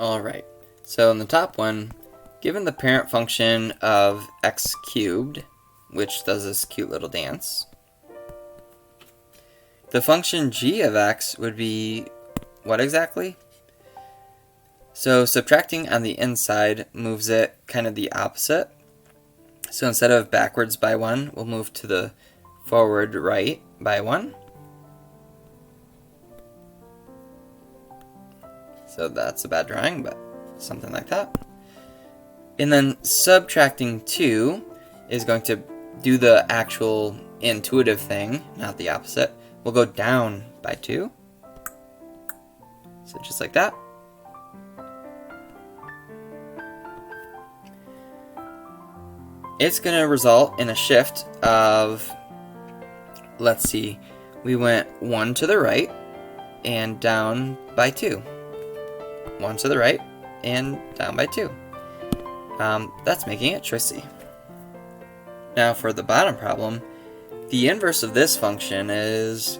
Alright, so in the top one, given the parent function of x cubed, which does this cute little dance, the function g of x would be what exactly? So subtracting on the inside moves it kind of the opposite. So instead of backwards by 1, we'll move to the forward right by 1. So that's a bad drawing, but something like that. And then subtracting 2 is going to do the actual intuitive thing, not the opposite. We'll go down by 2. So just like that. It's going to result in a shift of, let's see, we went 1 to the right and down by 2. 1 to the right and down by 2. That's making it choice C. Now for the bottom problem, the inverse of this function is,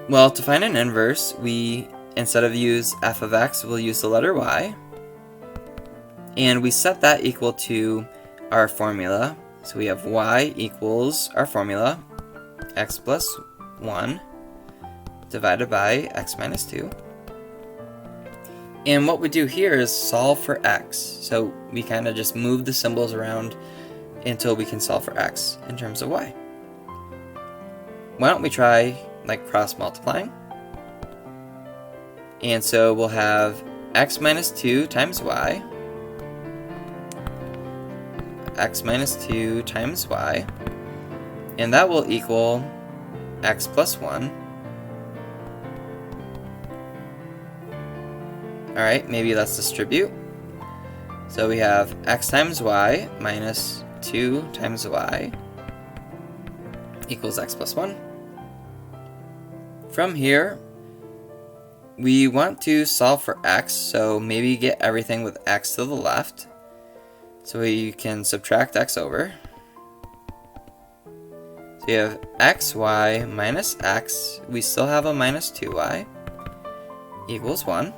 well, to find an inverse, we, instead of use f of x, we'll use the letter y. And we set that equal to our formula. So we have y equals our formula, x plus 1 divided by x minus 2. And what we do here is solve for x. So we kind of just move the symbols around until we can solve for x in terms of y. Why don't we try like cross multiplying? And so we'll have x minus 2 times y, x minus 2 times y, and that will equal x plus 1. Alright, maybe let's distribute. So we have x times y minus 2 times y equals x plus 1. From here, we want to solve for x, so maybe get everything with x to the left. So we can subtract x over. So you have xy minus x, we still have a minus 2y, equals 1.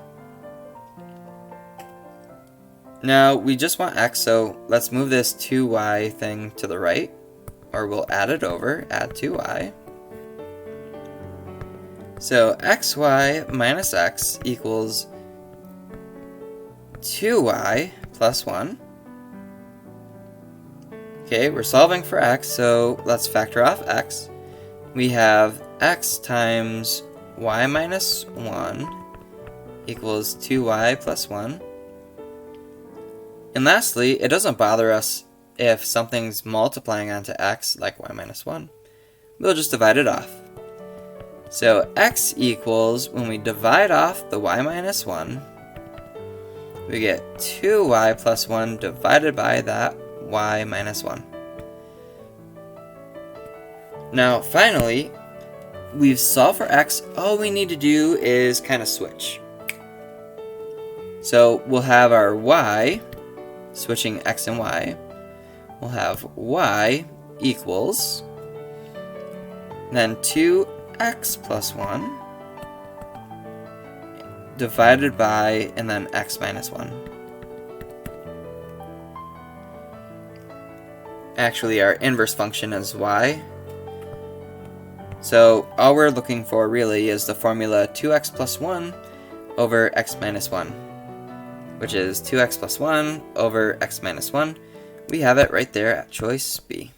Now we just want x, so let's move this 2y thing to the right, or we'll add it over, add 2y. So xy minus x equals 2y plus 1. Okay, we're solving for x, so let's factor off x. We have x times y minus 1 equals 2y plus 1. And lastly, it doesn't bother us if something's multiplying onto x, like y minus 1. We'll just divide it off. So x equals, when we divide off the y minus 1, we get 2y plus 1 divided by that y minus 1. Now, finally, we've solved for x. All we need to do is kind of switch. So we'll have our y, switching x and y, we'll have y equals, then 2x plus 1 divided by, and then x minus 1. Actually, our inverse function is y. So all we're looking for really is the formula 2x plus 1 over x minus 1, which is 2x plus 1 over x minus 1. We have it right there at choice B.